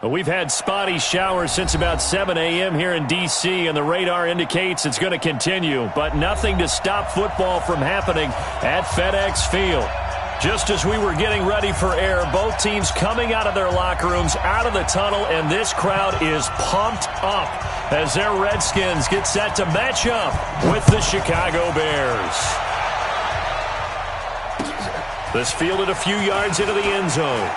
We've had spotty showers since about 7 a.m. here in D.C., and the radar indicates it's going to continue, but nothing to stop football from happening at FedEx Field. Just as we were getting ready for air, both teams coming out of their locker rooms, out of the tunnel, and this crowd is pumped up as their Redskins get set to match up with the Chicago Bears. This fielded a few yards into the end zone.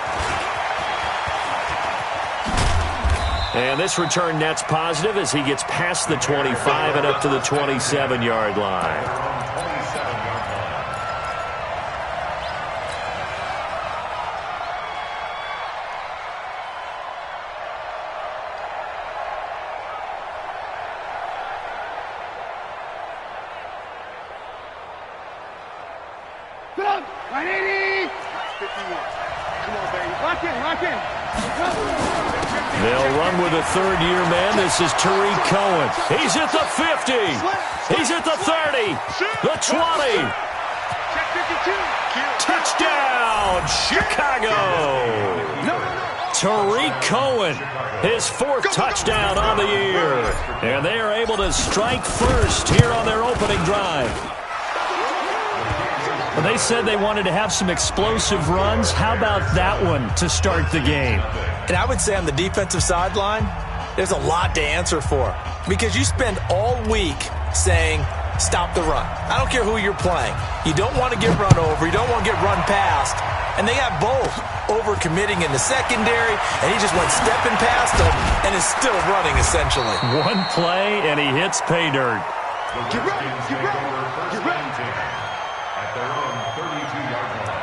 And this return net's positive as he gets past the 25 and up to the 27-yard line. They'll run with a third-year man. This is Tariq Cohen. He's at the 50. He's at the 30. The 20. Touchdown, Chicago. Tariq Cohen, his fourth touchdown on the year. And they are able to strike first here on their opening drive. Well, they said they wanted to have some explosive runs. How about that one to start the game? And I would say on the defensive sideline, there's a lot to answer for. Because you spend all week saying, stop the run. I don't care who you're playing. You don't want to get run over. You don't want to get run past. And they got both over-committing in the secondary, and he just went stepping past them and is still running, essentially. One play, and he hits pay dirt. Get ready, get ready, get ready. At their own 32-yard line.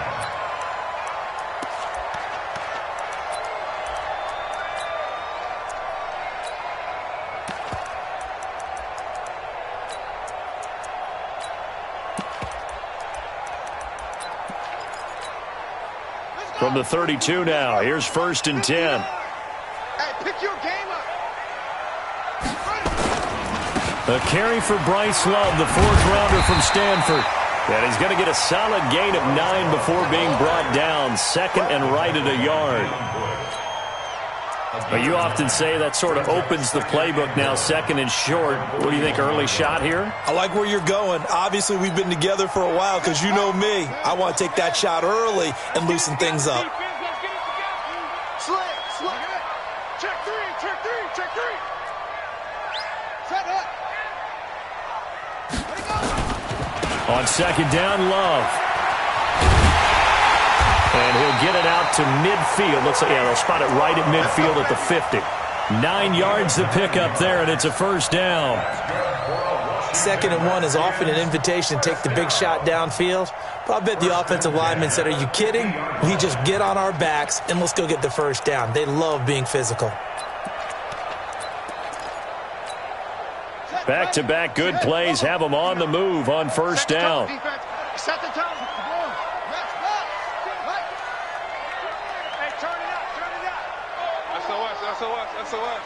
From the 32 now, here's 1st and 10. Hey, pick your game up. A carry for Bryce Love, the fourth-rounder from Stanford. And he's going to get a solid gain of 9 before being brought down. Second and right at a yard. But you often say that sort of opens the playbook now, second and short. What do you think, early shot here? I like where you're going. Obviously, we've been together for a while because you know me. I want to take that shot early and loosen things up. Check three. Set up. On second down, Love. And he'll get it out to midfield. Looks like, yeah, they'll spot it right at midfield at the 50. 9 yards to pick up there, and it's a first down. 2nd and 1 is often an invitation to take the big shot downfield. But I bet the offensive lineman said, are you kidding? We just get on our backs, and let's go get the first down. They love being physical. Back-to-back good plays have them on the move on first down. Set the tone. SOS.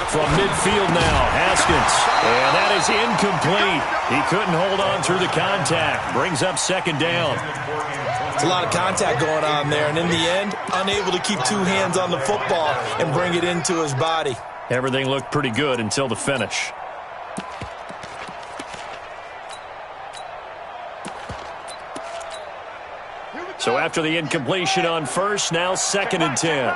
From midfield now, Haskins. And that is incomplete. He couldn't hold on through the contact. Brings up second down. It's a lot of contact going on there. And in the end, unable to keep 2 hands on the football and bring it into his body. Everything looked pretty good until the finish. So after the incompletion on first, now 2nd and 10.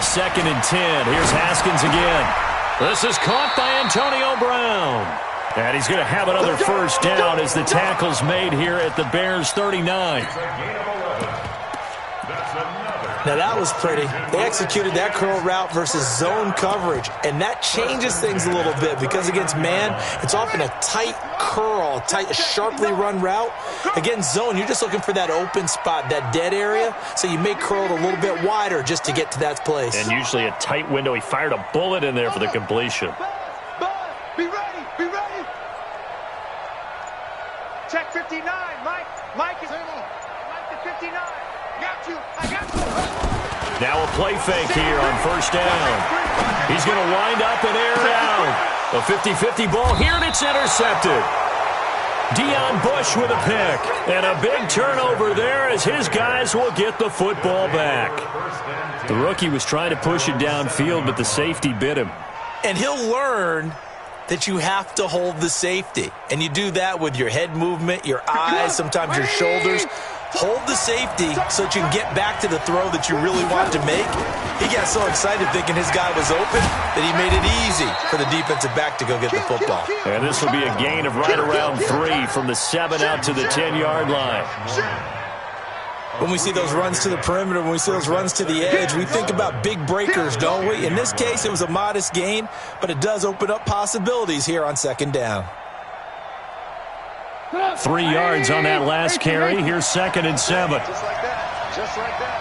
Second and 10. Here's Haskins again. This is caught by Antonio Brown. And he's going to have another first down as the tackle's made here at the Bears' 39. Now that was pretty. They executed that curl route versus zone coverage, and that changes things a little bit because against man, it's often a tight curl, sharply run route. Against zone, you're just looking for that open spot, that dead area, so you may curl it a little bit wider just to get to that place. And usually a tight window. He fired a bullet in there for the completion. Be ready. Check 59, Mike is Mike to 59. I got you. Now a play fake here on first down. He's going to wind up and air it out. A 50-50 ball here, and it's intercepted. Deion Bush with a pick. And a big turnover there as his guys will get the football back. The rookie was trying to push it downfield, but the safety bit him. And he'll learn that you have to hold the safety. And you do that with your head movement, your eyes, sometimes your shoulders. Hold the safety so that you can get back to the throw that you really want to make. He got so excited thinking his guy was open that he made it easy for the defensive back to go get the football. And this will be a gain of right around 3 from the 7 out to the 10-yard line. When we see those runs to the perimeter, when we see those runs to the edge, we think about big breakers, don't we? In this case, it was a modest gain, but it does open up possibilities here on second down. 3 yards on that last carry. Here's 2nd and 7. Just like that. Just like that.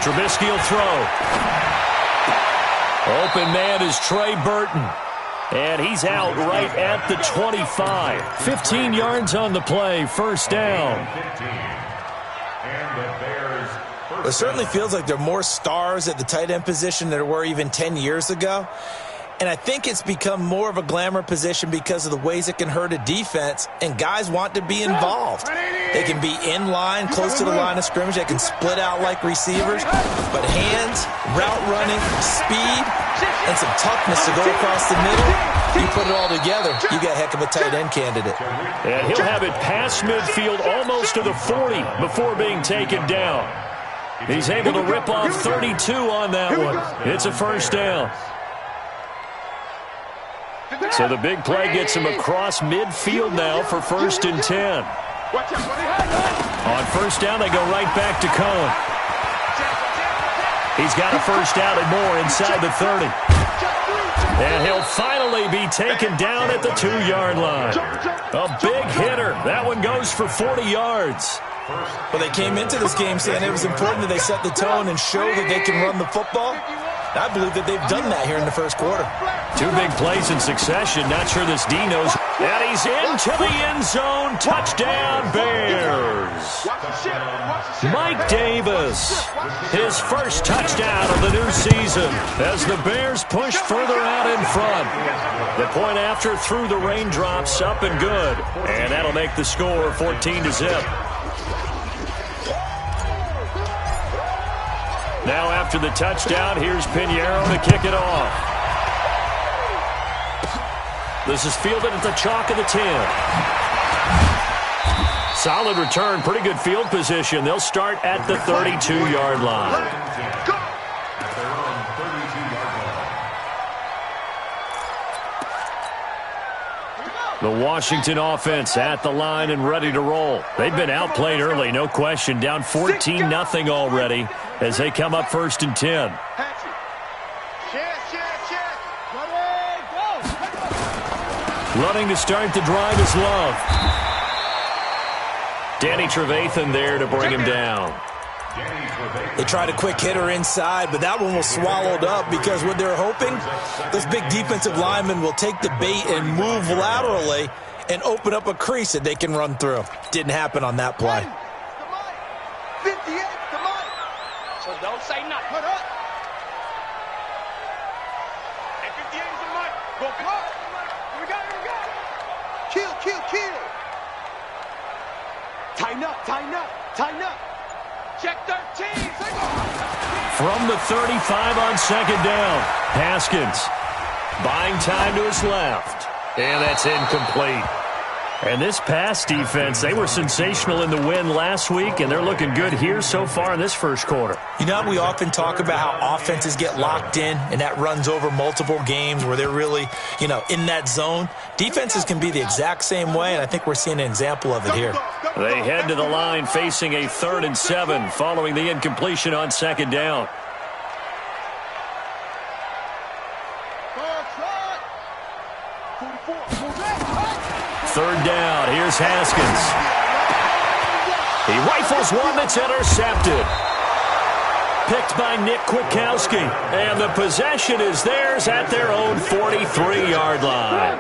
Trubisky will throw. Open man is Trey Burton. And he's out right at the 25. 15 yards on the play. First down. It certainly feels like there are more stars at the tight end position than there were even 10 years ago. And I think it's become more of a glamour position because of the ways it can hurt a defense, and guys want to be involved. They can be in line, close to the line of scrimmage. They can split out like receivers. But hands, route running, speed, and some toughness to go across the middle, you put it all together, you got a heck of a tight end candidate. And he'll have it past midfield almost to the 40 before being taken down. He's able to rip off 32 on that one. It's a first down. So the big play gets him across midfield now for 1st and 10. On first down, they go right back to Cohen. He's got a first down and more inside the 30. And he'll finally be taken down at the 2-yard line. A big hitter. That one goes for 40 yards. Well, they came into this game saying it was important that they set the tone and show that they can run the football. I believe that they've done that here in the first quarter. 2 big plays in succession. Not sure this D knows. And he's into the end zone. Touchdown, Bears. Mike Davis, his first touchdown of the new season as the Bears push further out in front. The point after through the raindrops, up and good. And that'll make the score 14-0. Now after the touchdown, here's Pinheiro to kick it off. This is fielded at the chalk of the 10. Solid return, pretty good field position. They'll start at the 32-yard line. The Washington offense at the line and ready to roll. They've been outplayed early, no question. Down 14-0 already as they come up 1st and 10. Running to start the drive is Love. Danny Trevathan there to bring him down. They tried a quick hitter inside, but that one was swallowed up because what they're hoping, those big defensive linemen will take the bait and move laterally and open up a crease that they can run through. Didn't happen on that play. 58 to Mike. So don't say nothing. Put up. And 58 to Mike. Go block. Here we go, here we go. Kill, kill, kill. Tighten up, tighten up, tighten up. Check 13. From the 35 on 2nd down, Haskins buying time to his left. And that's incomplete. And this pass defense, they were sensational in the win last week, and they're looking good here so far in this first quarter. You know, we often talk about how offenses get locked in, and that runs over multiple games where they're really, in that zone. Defenses can be the exact same way, and I think we're seeing an example of it here. They head to the line facing a 3rd and 7 following the incompletion on 2nd down. Third down, here's Haskins. He rifles one that's intercepted. Picked by Nick Kwiatkowski. And the possession is theirs at their own 43-yard line.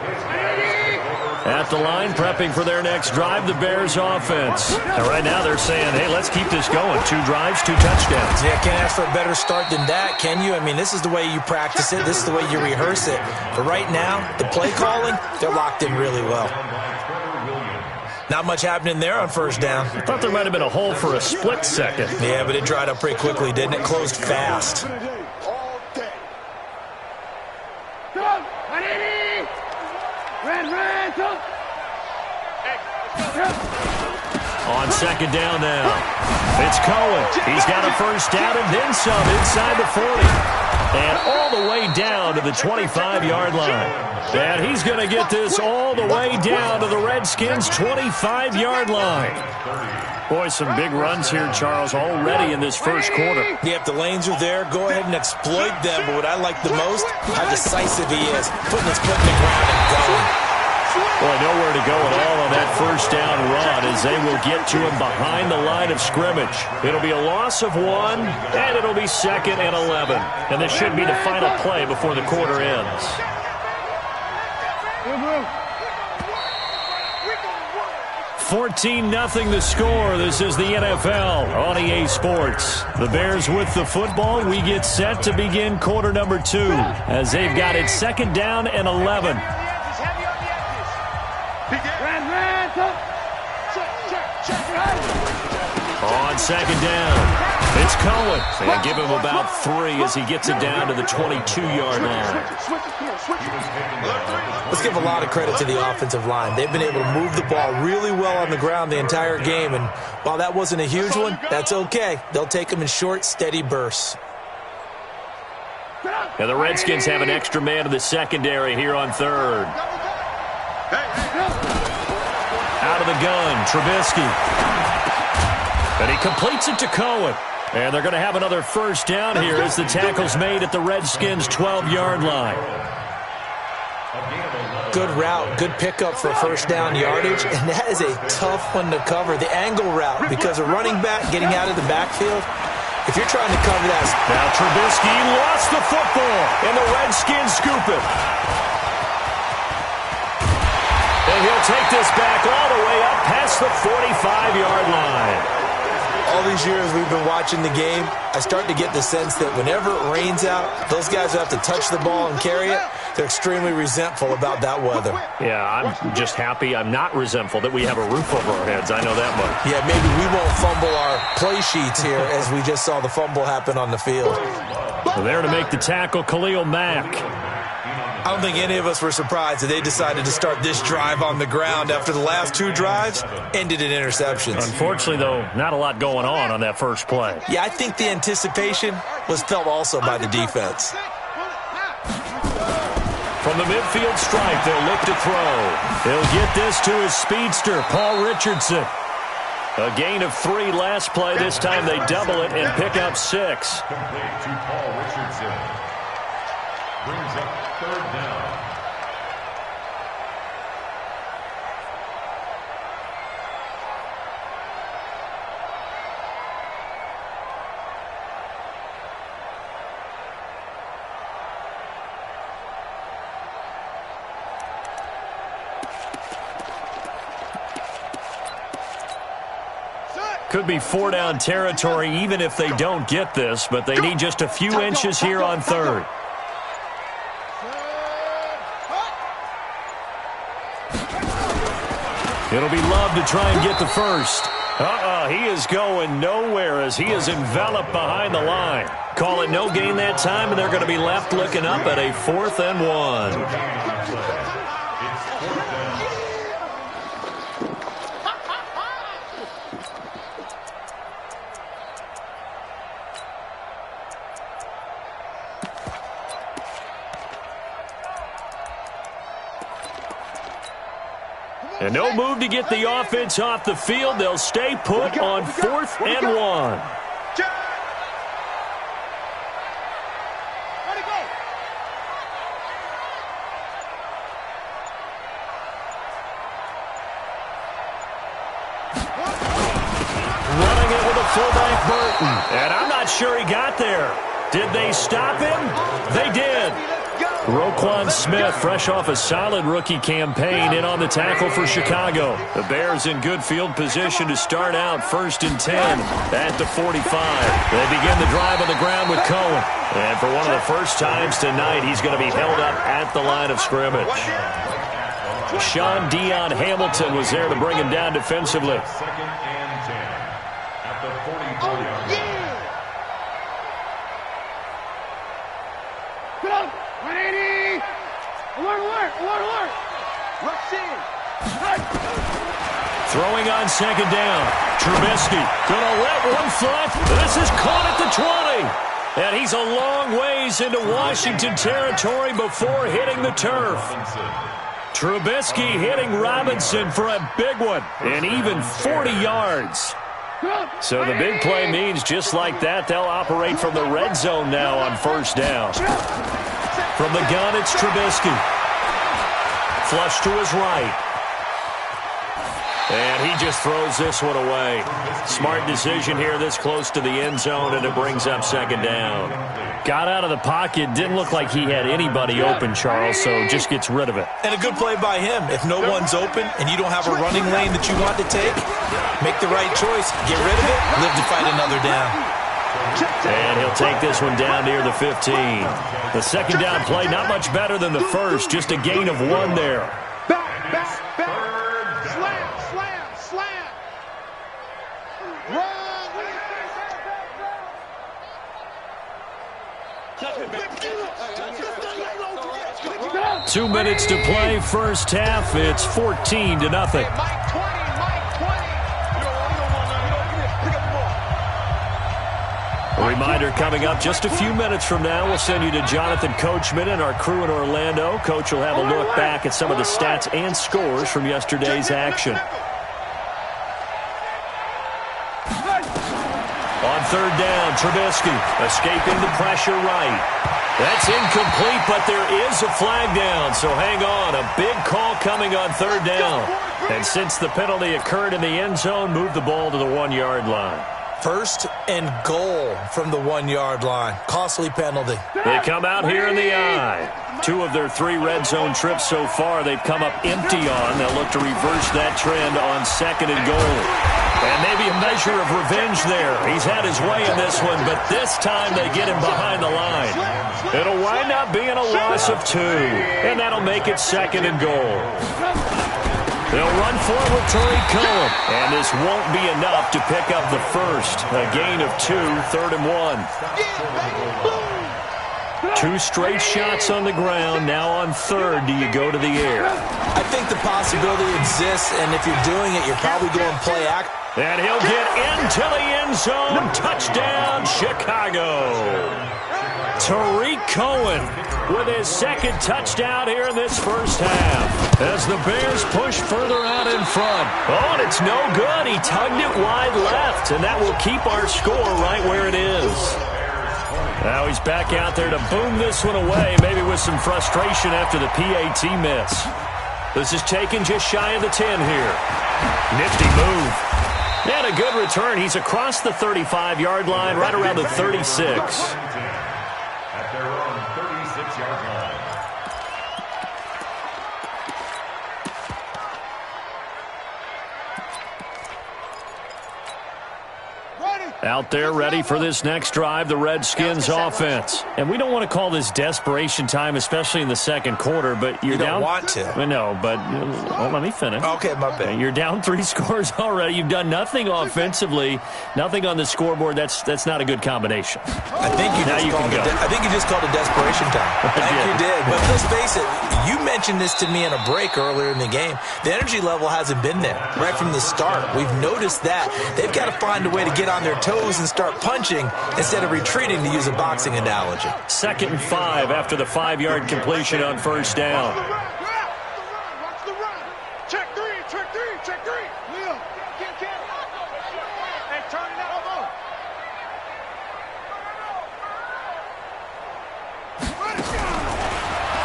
at the line, prepping for their next drive, the Bears offense. And right now they're saying, hey, let's keep this going. 2 drives, 2 touchdowns. Yeah, can't ask for a better start than that, can you? I mean, this is the way you practice it. This is the way you rehearse it. But right now, the play calling, they're locked in really well. Not much happening there on first down. I thought there might have been a hole for a split second. Yeah, but it dried up pretty quickly, didn't it? Closed fast. On second down now, it's Cohen. He's got a first down and then some inside the 40. And all the way down to the 25-yard line. And he's going to get this all the way down to the Redskins' 25-yard line. Boy, some big runs here, Charles, already in this first quarter. Yeah, if the lanes are there, go ahead and exploit them. But what I like the most, how decisive he is. Putting his foot in the ground and going. Boy, nowhere to go at all on that first down run as they will get to him behind the line of scrimmage. It'll be a loss of 1, and it'll be 2nd and 11. And this should be the final play before the quarter ends. 14-0 the score. This is the NFL on EA Sports. The Bears with the football. We get set to begin quarter number 2 as they've got it 2nd down and 11. On second down, it's Cohen. And give him about 3 as he gets it down to the 22-yard line. Let's give a lot of credit to the offensive line. They've been able to move the ball really well on the ground the entire game. And while that wasn't a huge one, that's okay. They'll take them in short, steady bursts. And the Redskins have an extra man in the secondary here on 3rd. Out of the gun, Trubisky. And he completes it to Cohen. And they're going to have another first down here as the tackle's made at the Redskins' 12-yard line. Good route, good pickup for first down yardage, and that is a tough one to cover. The angle route, because a running back getting out of the backfield, if you're trying to cover that. Now Trubisky lost the football, and the Redskins scoop it. And he'll take this back all the way up past the 45-yard line. All these years we've been watching the game, I start to get the sense that whenever it rains out, those guys who have to touch the ball and carry it, they're extremely resentful about that weather. Yeah, I'm just happy I'm not resentful that we have a roof over our heads. I know that much. Yeah, maybe we won't fumble our play sheets here as we just saw the fumble happen on the field. So there to make the tackle, Khalil Mack. I don't think any of us were surprised that they decided to start this drive on the ground after the last 2 drives ended in interceptions. Unfortunately, though, not a lot going on that first play. Yeah, I think the anticipation was felt also by the defense. From the midfield stripe, they'll look to throw. He'll get this to his speedster, Paul Richardson. A gain of 3 last play. This time they double it and pick up 6. Complete to Paul Richardson. Brings up 3rd down. Could be 4-down territory even if they don't get this, but they need just a few inches here on 3rd. It'll be Love to try and get the first. He is going nowhere as he is enveloped behind the line. Call it no gain that time, and they're going to be left looking up at a 4th and 1. And no move to get the offense off the field. They'll stay put on 4th and 1. Running it with a fullback Burton. And I'm not sure he got there. Did they stop him? They did. Roquan Smith, fresh off a solid rookie campaign, in on the tackle for Chicago. The Bears in good field position to start out 1st and 10 at the 45. They begin the drive on the ground with Cohen. And for one of the first times tonight, he's going to be held up at the line of scrimmage. Sean Dion Hamilton was there to bring him down defensively. 2nd and 10 at the 44-yard line. Get up! 180! Alert, alert, alert, alert! Rush in! Throwing on 2nd down. Trubisky gonna let one fly. This is caught at the 20. And he's a long ways into Washington territory before hitting the turf. Trubisky hitting Robinson for a big one, and even 40 yards. So the big play means just like that, they'll operate from the red zone now on 1st down. From the gun, it's Trubisky. Flush to his right. And he just throws this one away. Smart decision here this close to the end zone, and it brings up 2nd down. Got out of the pocket. Didn't look like he had anybody open, Charles, so just gets rid of it. And a good play by him. If no one's open and you don't have a running lane that you want to take, make the right choice. Get rid of it. Live to fight another down. And he'll take this one down near the 15. The 2nd down play, not much better than the first. Just a gain of 1 there. Back, back, back! Slam, slam, slam! Run! 2 minutes to play, 1st half. It's 14-0. Mike 20, Mike 20! A reminder coming up just a few minutes from now. We'll send you to Jonathan Coachman and our crew in Orlando. Coach will have a look back at some of the stats and scores from yesterday's action. On 3rd down, Trubisky escaping the pressure right. That's incomplete, but there is a flag down, so hang on. A big call coming on 3rd down. And since the penalty occurred in the end zone, move the ball to the 1-yard line. 1st and goal from the 1-yard line. Costly penalty. They come out here in the eye. 2 of their 3 red zone trips so far they've come up empty on. They'll look to reverse that trend on 2nd and goal. And maybe a measure of revenge there. He's had his way in this one, but this time they get him behind the line. It'll wind up being a loss of 2, and that'll make it 2nd and goal. They'll run forward Tariq Cohen, and this won't be enough to pick up the first. A gain of 2, 3rd and 1. 2 straight shots on the ground. Now on 3rd, do you go to the air? I think the possibility exists, and if you're doing it, you're probably going play act. And he'll get into the end zone. Touchdown, Chicago. Tariq Cohen with his 2nd touchdown here in this 1st half. As the Bears push further out in front. Oh, and it's no good. He tugged it wide left, and that will keep our score right where it is. Now he's back out there to boom this one away, maybe with some frustration after the PAT miss. This is taken just shy of the 10 here. Nifty move. And a good return. He's across the 35-yard line, right around the 36. At their own 36-yard line. Out there ready for this next drive, the Redskins offense. And we don't want to call this desperation time, especially in the 2nd quarter, but you're down. You don't want to. I know, but let me finish. Okay, my bad. You're down 3 scores already. You've done nothing offensively, nothing on the scoreboard. That's not a good combination. I think you just called it desperation time. I think you did. But let's face it, you mentioned this to me in a break earlier in the game. The energy level hasn't been there right from the start. We've noticed that. They've got to find a way to get on their toes and start punching instead of retreating, to use a boxing analogy. 2nd and 5 after the 5-yard completion on 1st down. Watch the run. Check 3, check 3, check 3. Leo, get. Hey, turn it out.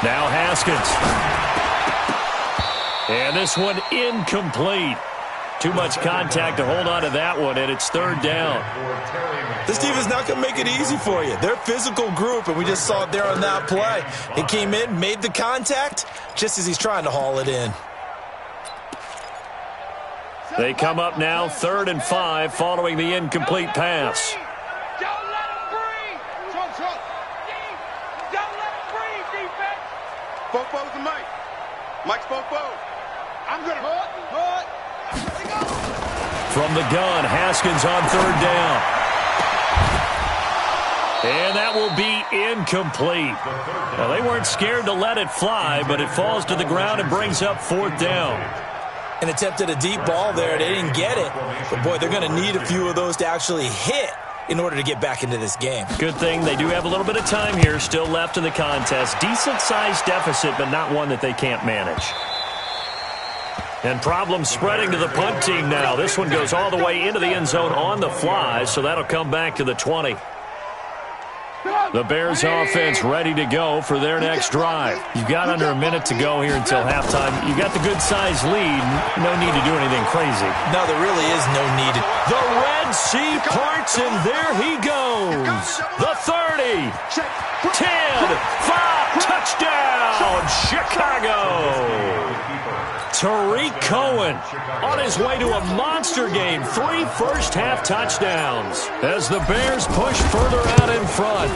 Now Haskins. And this one incomplete. Too much contact to hold on to that one, and it's third down. This defense is not going to make it easy for you. They're a physical group, and we just saw it there on that play. He came in, made the contact, just as he's trying to haul it in. They come up now, 3rd and 5, following the incomplete pass. Don't let him breathe. Don't let him breathe, defense. Bobo's the Mike. Mike's Bobo. I'm going to hurt. From the gun, Haskins on 3rd down. And that will be incomplete. Well, they weren't scared to let it fly, but it falls to the ground and brings up 4th down. An attempt at a deep ball there. They didn't get it. But, boy, they're going to need a few of those to actually hit in order to get back into this game. Good thing they do have a little bit of time here still left in the contest. Decent-sized deficit, but not one that they can't manage. And problems spreading to the punt team now. This one goes all the way into the end zone on the fly, so that'll come back to the 20. The Bears offense ready to go for their next drive. You've got under a minute to go here until halftime. You've got the good-sized lead. No need to do anything crazy. No, there really is no need. The Red Sea parts, and there he goes. The 30, 10, 5, touchdown, Chicago. Tariq Cohen on his way to a monster game. 3 first-half touchdowns as the Bears push further out in front.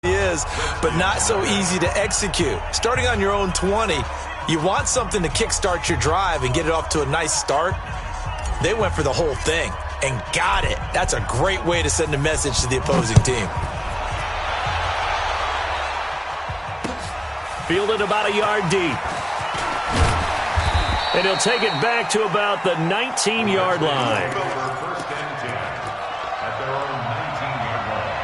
He is, but not so easy to execute. Starting on your own 20, you want something to kickstart your drive and get it off to a nice start. They went for the whole thing and got it. That's a great way to send a message to the opposing team. Fielded about a yard deep. And he'll take it back to about the 19-yard line. First and 10 at their own 19-yard line.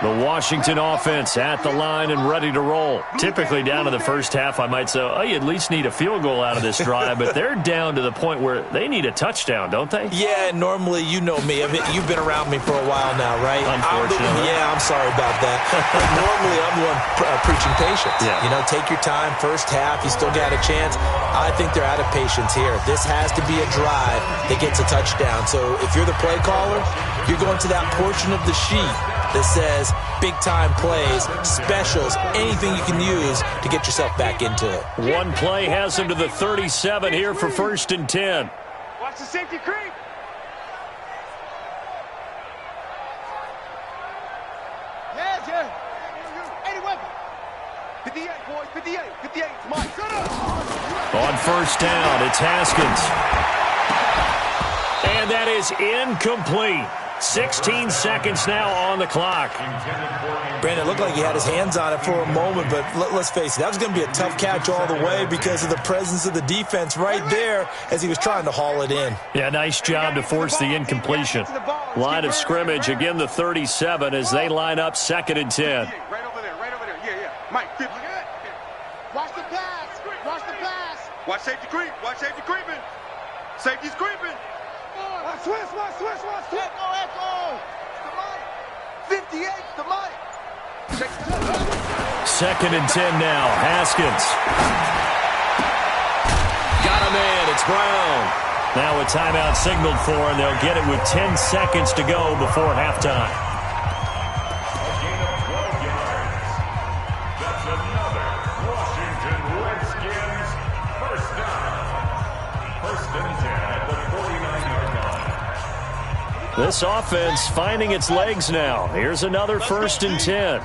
The Washington offense at the line and ready to roll. Typically down to the first half, I might say, oh, you at least need a field goal out of this drive, but they're down to the point where they need a touchdown, don't they? Yeah, normally, you know me. You've been around me for a while now, right? Unfortunately. I'm sorry about that. Normally, I'm the one preaching patience. Yeah. You know, take your time. First half, you still got a chance. I think they're out of patience here. This has to be a drive that gets a touchdown. So if you're the play caller, you're going to that portion of the sheet that says big-time plays, specials, anything you can use to get yourself back into it. One play has him to the 37 here for 1st and 10. Watch the safety creep. Yeah. 81. 58, boys. 58. 58. Come on. Shut up. On 1st down, it's Haskins. And that is incomplete. 16 seconds now on the clock. Brandon, it looked like he had his hands on it for a moment, but let's face it, that was going to be a tough catch all the way because of the presence of the defense right there as he was trying to haul it in. Yeah, nice job to force the incompletion. Line of scrimmage, again the 37 as they line up 2nd and 10. Right over there. Yeah. Mike, 50. Watch the pass. Watch safety creep. Watch safety creeping. Safety's creeping. Watch switch. Echo. 58, the Mike. 2nd and 10 now. Haskins. Got a man. It's Brown. Now a timeout signaled for, and they'll get it with 10 seconds to go before halftime. A gain of 12 yards. That's another Washington Redskins first down. 1st and 10 at the 49-yard line. This offense finding its legs now. Here's another 1st and 10.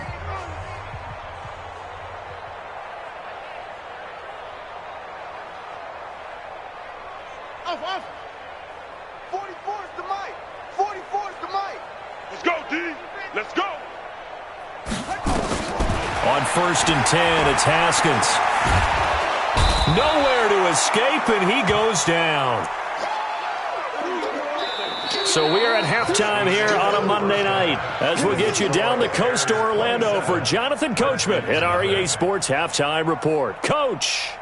Off. 44 is the Mike. 44 is the Mike. Let's go, D. Let's go. On 1st and 10, it's Haskins. Nowhere to escape, and he goes down. So we are at halftime here on a Monday night as we'll get you down the coast to Orlando for Jonathan Coachman at our EA Sports Halftime Report. Coach.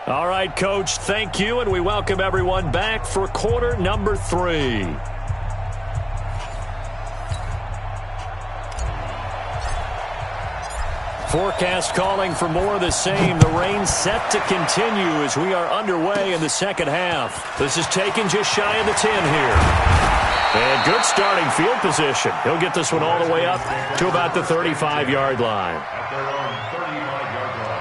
All right, Coach, thank you, and we welcome everyone back for quarter number 3. Forecast calling for more of the same. The rain set to continue as we are underway in the second half. This is taken just shy of the 10 here. And good starting field position. He'll get this one all the way up to about the 35-yard line. At their own 35-yard line.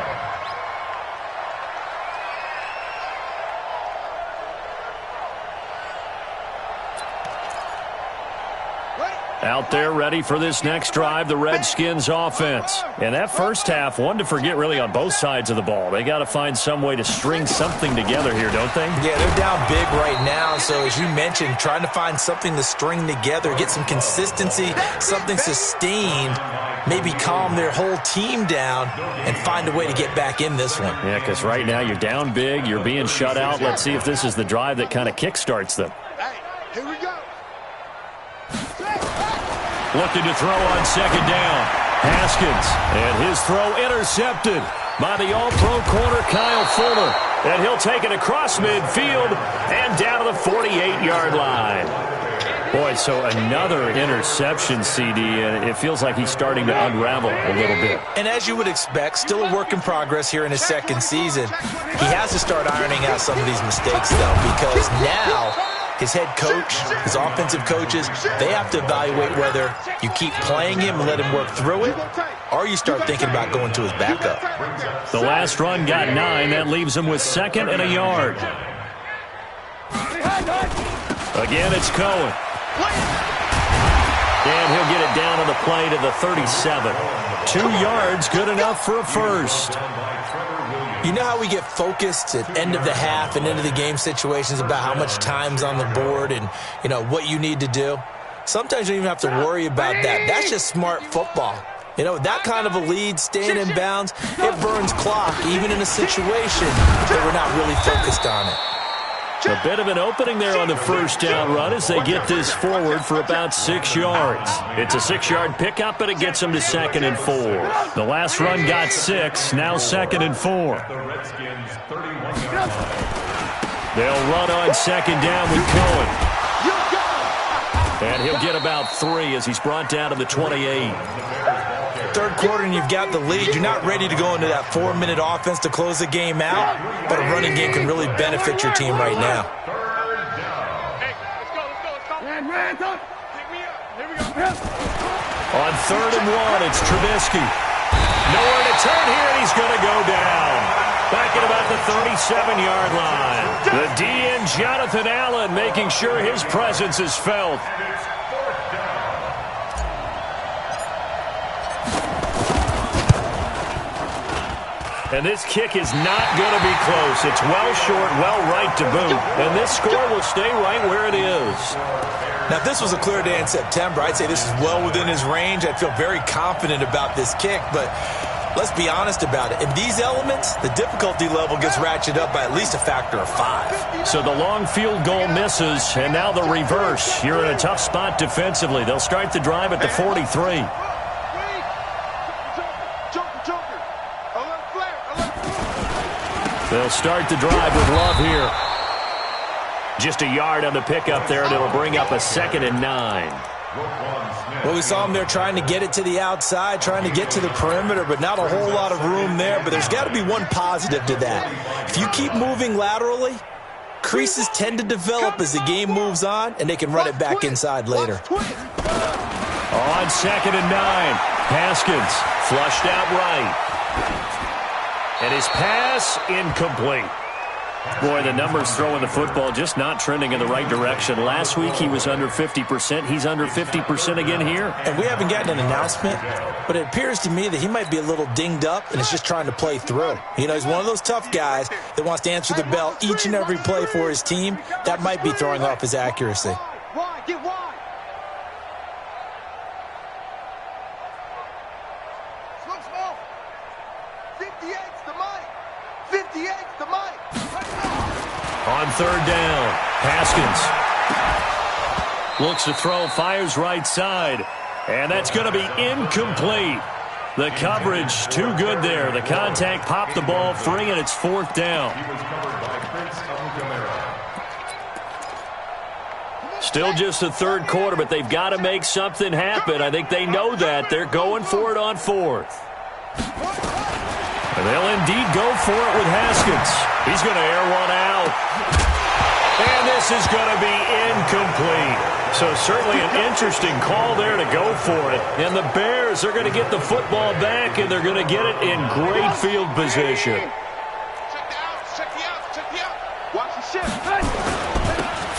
Out there ready for this next drive, the Redskins offense. And that first half, one to forget really on both sides of the ball. They got to find some way to string something together here, don't they? Yeah, they're down big right now. So as you mentioned, trying to find something to string together, get some consistency, something sustained, maybe calm their whole team down and find a way to get back in this one. Yeah, because right now you're down big, you're being shut out. Let's see if this is the drive that kind of kickstarts them. Hey, here we go. Looking to throw on second down. Haskins, and his throw intercepted by the all-pro corner Kyle Fuller. And he'll take it across midfield and down to the 48-yard line. Boy, so another interception, CD, and it feels like he's starting to unravel a little bit. And as you would expect, still a work in progress here in his second season. He has to start ironing out some of these mistakes, though, because now his head coach, his offensive coaches, they have to evaluate whether you keep playing him and let him work through it, or you start thinking about going to his backup. The last run got 9. That leaves him with 2nd and a yard. Again, it's Cohen. And he'll get it down on the play to the 37. 2 yards, good enough for a first. You know how we get focused at end of the half and into the game situations about how much time's on the board and, you know, what you need to do? Sometimes you don't even have to worry about that. That's just smart football. You know, that kind of a lead, staying in bounds, it burns clock, even in a situation that we're not really focused on it. A bit of an opening there on the first down run as they get this forward for about 6 yards. It's a 6-yard pickup, but it gets them to 2nd and 4. The last run got 6, now 2nd and 4. They'll run on second down with Cohen. And he'll get about 3 as he's brought down to the 28. Third quarter and you've got the lead. You're not ready to go into that 4-minute offense to close the game out, but a running game can really benefit your team right now. On 3rd and 1, it's Trubisky. Nowhere to turn here, and he's going to go down. Back at about the 37-yard line. The DN, Jonathan Allen, making sure his presence is felt. And this kick is not going to be close. It's well short, well right to boot. And this score will stay right where it is. Now, if this was a clear day in September, I'd say this is well within his range. I'd feel very confident about this kick, but let's be honest about it. In these elements, the difficulty level gets ratcheted up by at least a factor of 5. So the long field goal misses, and now the reverse. You're in a tough spot defensively. They'll start the drive at the 43. They'll start the drive with Love here. Just a yard on the pickup there, and it'll bring up a 2nd and 9. Well, we saw him there trying to get it to the outside, trying to get to the perimeter, but not a whole lot of room there. But there's got to be one positive to that. If you keep moving laterally, creases tend to develop as the game moves on, and they can run it back inside later. On 2nd and 9, Haskins flushed out right. And his pass incomplete. Boy, the numbers throwing the football just not trending in the right direction. Last week he was under 50%. He's under 50% again here. And we haven't gotten an announcement, but it appears to me that he might be a little dinged up and is just trying to play through. You know, he's one of those tough guys that wants to answer the bell each and every play for his team. That might be throwing off his accuracy. Wide, get wide. Slow. 58's the mic. 58's the mic. On 3rd down, Haskins looks to throw, fires right side, and that's going to be incomplete. The coverage too good there. The contact popped the ball free, and it's 4th down. Still just the 3rd quarter, but they've got to make something happen. I think they know that. They're going for it on 4th. And they'll indeed go for it with Haskins. He's going to air one out. And this is going to be incomplete. So certainly an interesting call there to go for it. And the Bears are going to get the football back, and they're going to get it in great field position.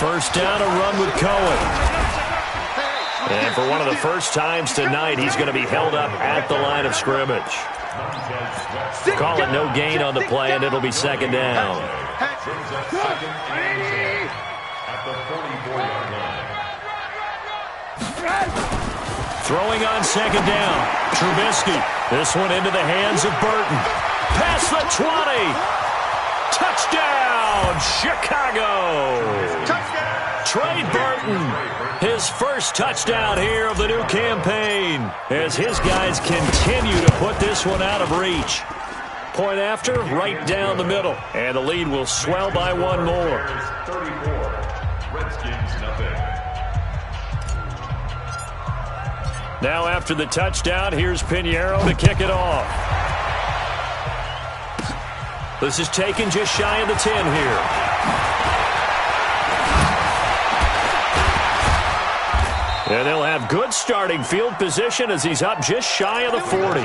First down, a run with Cohen. And for one of the first times tonight, he's going to be held up at the line of scrimmage. Call it no gain on the play, and it'll be second down. Throwing on second down. Trubisky. This one into the hands of Burton. Past the 20. Touchdown, Chicago. Trey Burton, his first touchdown here of the new campaign, as his guys continue to put this one out of reach. Point after, right down the middle, and the lead will swell by one more. 34, Redskins nothing. Now after the touchdown, here's Pinheiro to kick it off. This is taken just shy of the 10 here. And they'll have good starting field position as he's up just shy of the 40.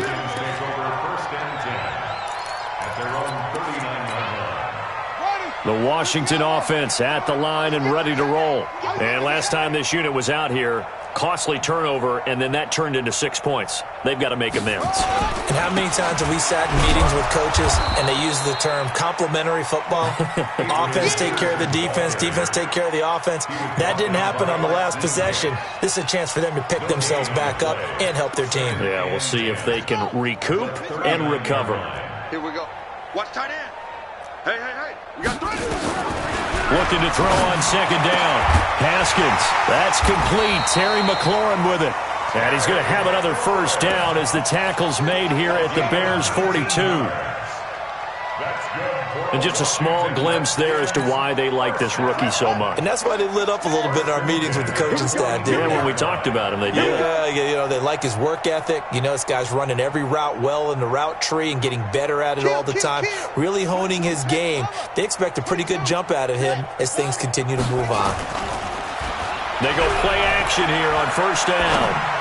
The Washington offense at the line and ready to roll. And last time this unit was out here, costly turnover, and then that turned into 6 points. They've got to make amends. And how many times have we sat in meetings with coaches and they use the term complementary football? Offense take care of the defense, defense take care of the offense. That didn't happen on the last possession. This is a chance for them to pick themselves back up and help their team. Yeah, we'll see if they can recoup and recover. Here we go. Watch tight end. Hey, we got three. Looking to throw on second down. Haskins, that's complete. Terry McLaurin with it. And he's going to have another first down as the tackle's made here at the Bears' 42. And just a small glimpse there as to why they like this rookie so much. And that's why they lit up a little bit in our meetings with the coaching staff, didn't they? When we talked about him, they did. Yeah, they like his work ethic. This guy's running every route well in the route tree and getting better at it all the time, really honing his game. They expect a pretty good jump out of him as things continue to move on. They go play action here on first down.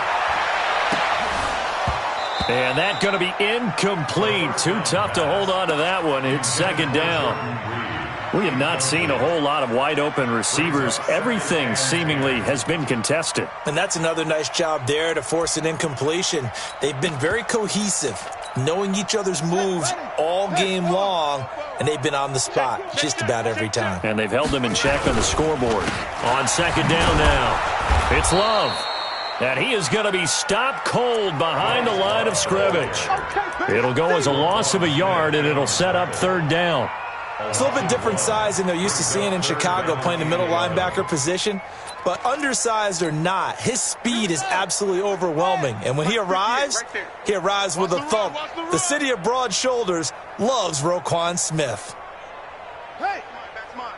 And that's going to be incomplete. Too tough to hold on to that one. It's second down. We have not seen a whole lot of wide-open receivers. Everything seemingly has been contested. And that's another nice job there to force an incompletion. They've been very cohesive, knowing each other's moves all game long, and they've been on the spot just about every time. And they've held them in check on the scoreboard. On second down now, it's Love. And he is going to be stopped cold behind the line of scrimmage. It'll go as a loss of a yard, and it'll set up third down. It's a little bit different size than they're used to seeing in Chicago, playing the middle linebacker position. But undersized or not, his speed is absolutely overwhelming. And when he arrives with a thump. The city of broad shoulders loves Roquan Smith. Hey, that's mine.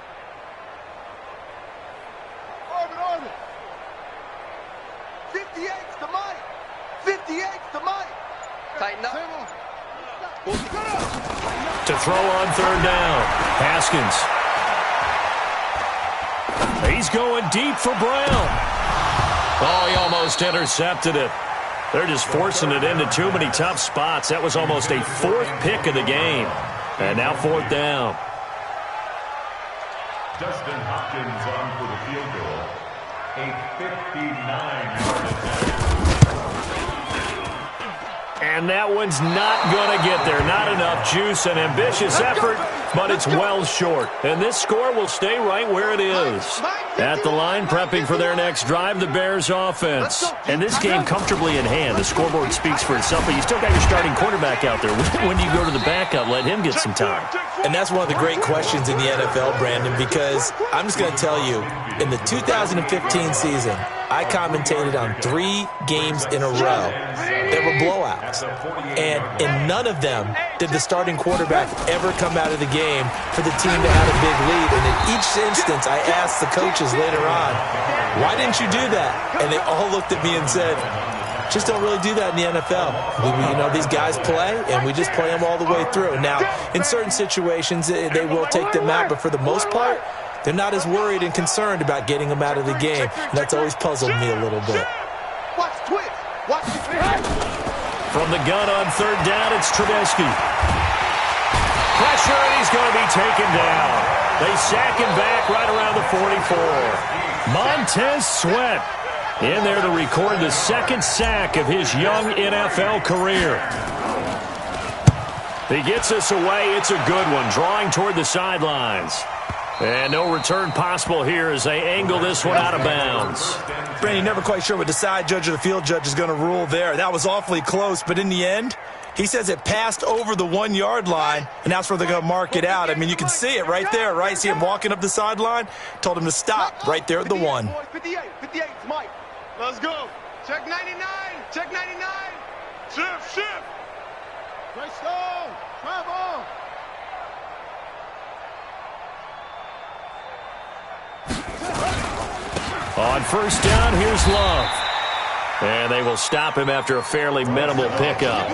Orbit. 58's the mic. 58's the mic. Tighten up. To throw on third down, Haskins. He's going deep for Brown. Oh, he almost intercepted it. They're just forcing it into too many tough spots. That was almost a fourth pick of the game. And now fourth down. Dustin Hopkins on for the field goal. A 59-yard attempt. And that one's not going to get there. Not enough juice, an ambitious effort, but it's well short. And this score will stay right where it is. At the line, prepping for their next drive, the Bears offense. And this game comfortably in hand. The scoreboard speaks for itself, but you still got your starting quarterback out there. When do you go to the backup? Let him get some time. And that's one of the great questions in the NFL, Brandon, because I'm just going to tell you, in the 2015 season, I commentated on 3 games in a row that were blowouts. And in none of them did the starting quarterback ever come out of the game for the team to have a big lead. And in each instance, I asked the coaches later on, why didn't you do that? And they all looked at me and said, just don't really do that in the NFL. These guys play, and we just play them all the way through. Now, in certain situations, they will take them out, but for the most part, they're not as worried and concerned about getting them out of the game. And that's always puzzled me a little bit. From the gun on third down, it's Trubisky. Pressure, and he's going to be taken down. They sack him back right around the 44. Montez Sweat in there to record the second sack of his young NFL career. He gets us away. It's a good one, drawing toward the sidelines. And no return possible here as they angle this one out of bounds. Brandon, you're never quite sure what the side judge or the field judge is going to rule there. That was awfully close, but in the end, he says it passed over the 1 yard line, and that's where they're going to mark it out. I mean, you can see it right there, right? See him walking up the sideline? Told him to stop right there at the 1. 58, Mike. Let's go. Check 99. Check 99. Shift. Right stone. Travel. On first down, here's Love. And they will stop him after a fairly minimal pickup.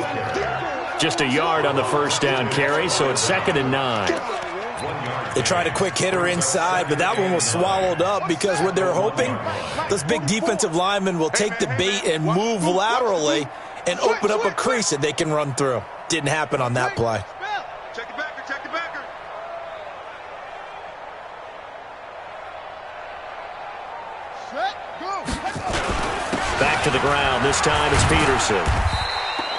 Just a yard on the first down carry, so it's 2nd and 9. They tried a quick hitter inside, but that one was swallowed up because what they're hoping, those big defensive linemen will take the bait and move laterally and open up a crease that they can run through. Didn't happen on that play. Check the backer. Back to the ground. This time it's Peterson.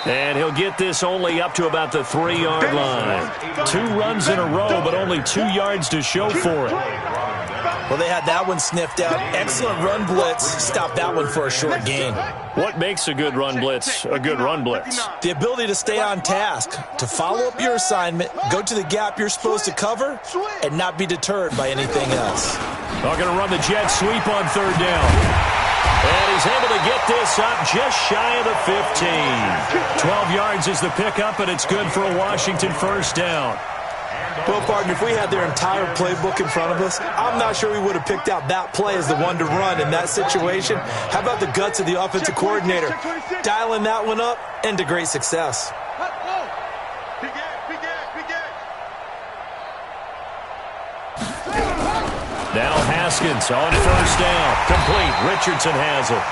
And he'll get this only up to about the 3 yard line. 2 runs in a row, but only 2 yards to show for it. Well, they had that one sniffed out. Excellent run blitz. Stopped that one for a short gain. What makes a good run blitz a good run blitz? The ability to stay on task, to follow up your assignment, go to the gap you're supposed to cover, and not be deterred by anything else. They're going to run the jet sweep on third down. And he's able to get this up just shy of the 15. 12 yards is the pickup, and it's good for a Washington first down. Well, partner, if we had their entire playbook in front of us, I'm not sure we would have picked out that play as the one to run in that situation. How about the guts of the offensive coordinator? Dialing that one up and to great success. Now Haskins on first down. Complete. Richardson has it.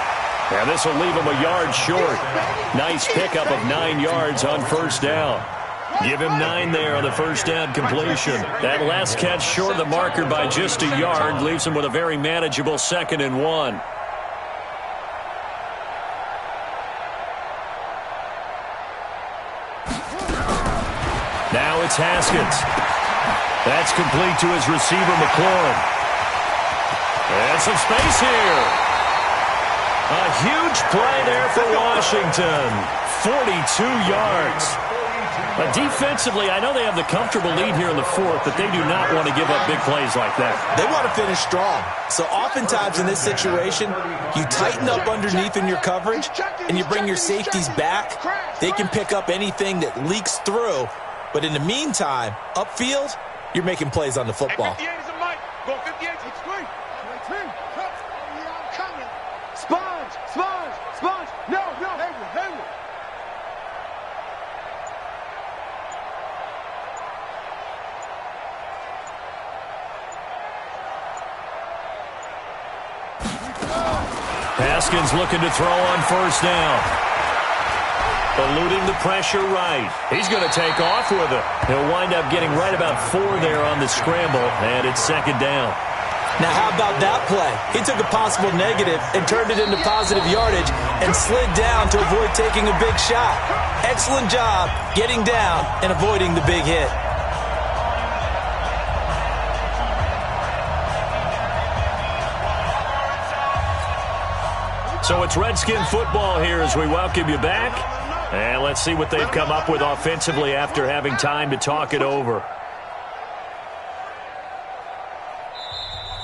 And this will leave him a yard short. Nice pickup of 9 yards on first down. Give him 9 there on the first down completion. That last catch short of the marker by just a yard leaves him with a very manageable 2nd and 1. Now it's Haskins. That's complete to his receiver, McLaurin. And some space here. A huge play there for Washington. 42 yards. Defensively, I know they have the comfortable lead here in the 4th, but they do not want to give up big plays like that. They want to finish strong. So oftentimes in this situation, you tighten up underneath in your coverage, and you bring your safeties back. They can pick up anything that leaks through. But in the meantime, upfield, you're making plays on the football. Hey, 58 is a mic. Go 58. It's great. I'm coming. Sponge. No. Hayward. Haskins looking to throw on first down. Eluding the pressure right. He's going to take off with it. He'll wind up getting right about 4 there on the scramble, and it's 2nd down. Now, how about that play? He took a possible negative and turned it into positive yardage and slid down to avoid taking a big shot. Excellent job getting down and avoiding the big hit. So it's Redskin football here as we welcome you back. And let's see what they've come up with offensively after having time to talk it over.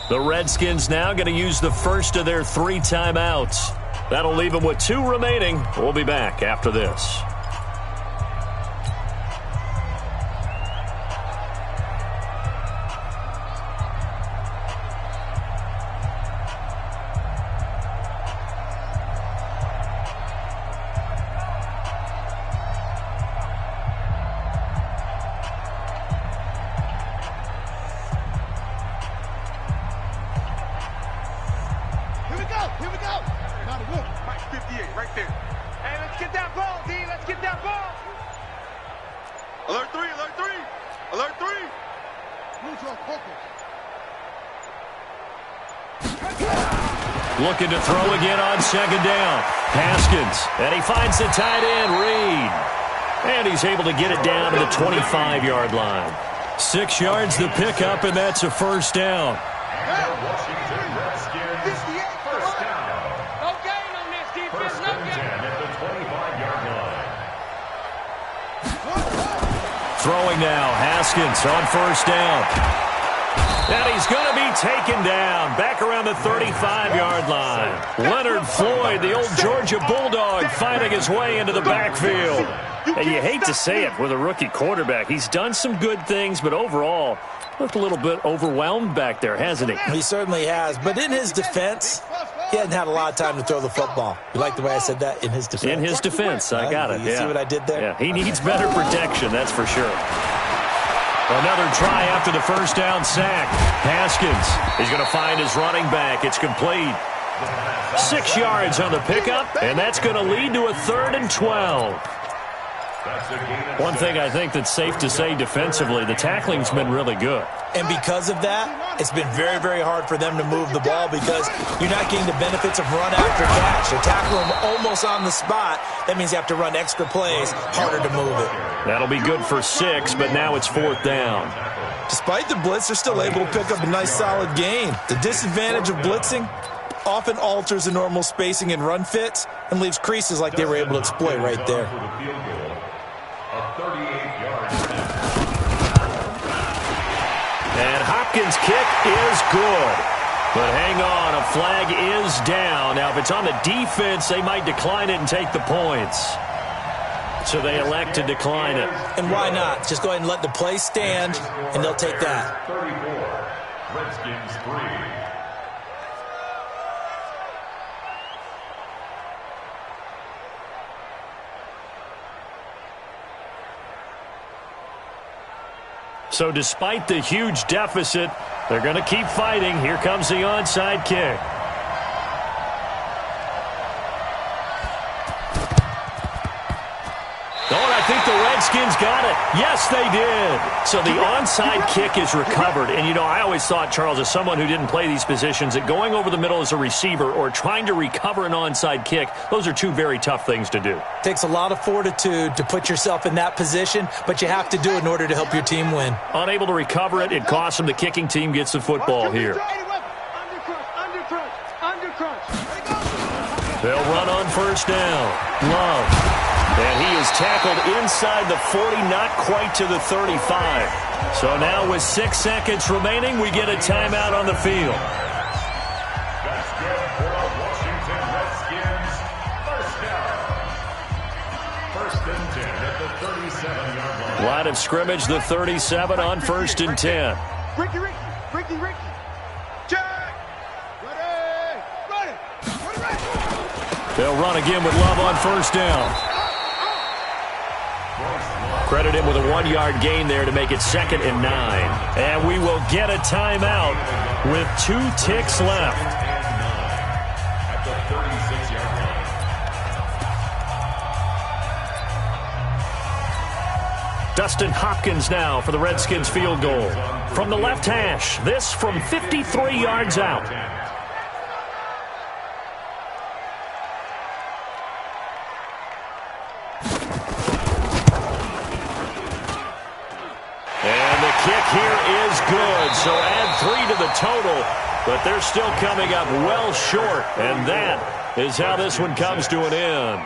The Redskins now going to use the first of their 3 timeouts. That'll leave them with 2 remaining. We'll be back after this. Here we go. Got it, look. Mike 58, right there. Hey, let's get that ball, D. Let's get that ball. Alert 3, alert 3. Alert 3. Move your focus. Looking to throw again on second down. Haskins, and he finds the tight end, Reed. And he's able to get it down to the 25-yard line. 6 yards the pickup, and that's a first down. Washington Redskins, first down. No gain on this defense. First and 10 at the 25-yard line. Throwing now, Haskins on first down. And he's going to be taken down back around the 35-yard line. Leonard Floyd, the old Georgia Bulldog, finding his way into the backfield. And you hate to say it with a rookie quarterback. He's done some good things, but overall, looked a little bit overwhelmed back there, hasn't he? He certainly has. But in his defense, he hasn't had a lot of time to throw the football. You like the way I said that? In his defense. In his defense, I got it. You see what I did there? Yeah, he needs better protection, that's for sure. Another try after the first down sack. Haskins is going to find his running back. It's complete. 6 yards on the pickup, and that's going to lead to a 3rd and 12. One thing I think that's safe to say defensively, the tackling's been really good. And because of that, it's been very, very hard for them to move the ball because you're not getting the benefits of run after catch. They tackle them almost on the spot. That means you have to run extra plays, harder to move it. That'll be good for 6, but now it's 4th down. Despite the blitz, they're still able to pick up a nice solid gain. The disadvantage of blitzing often alters the normal spacing and run fits and leaves creases like they were able to exploit right there. And Hopkins' kick is good. But hang on, a flag is down. Now, if it's on the defense, they might decline it and take the points. So they elect to decline it. And why not? Just go ahead and let the play stand, and they'll take that. 34, Redskins 3. So despite the huge deficit, they're going to keep fighting. Here comes the onside kick. Oh, and I think the Redskins got it. Yes, they did. So the onside kick is recovered. And, you know, I always thought, Charles, as someone who didn't play these positions, that going over the middle as a receiver or trying to recover an onside kick, those are two very tough things to do. Takes a lot of fortitude to put yourself in that position, but you have to do it in order to help your team win. Unable to recover it, it costs them. The kicking team gets the football here. They'll run on first down. Love. And he is tackled inside the 40, not quite to the 35. So now with 6 seconds remaining, we get a timeout on the field. That's good for the Washington Redskins. First down. 1st and 10 at the 37-yard line. Line of scrimmage, the 37 on 1st and 10. Ricky. Check. Ready. They'll run again with Love on first down. Credit him with a 1-yard gain there to make it 2nd and 9. And we will get a timeout with 2 ticks left. At the 36-yard line. Dustin Hopkins now for the Redskins field goal. From the left hash, this from 53 yards out. Here is good, so add 3 to the total, but they're still coming up well short, and that is how this one comes to an end.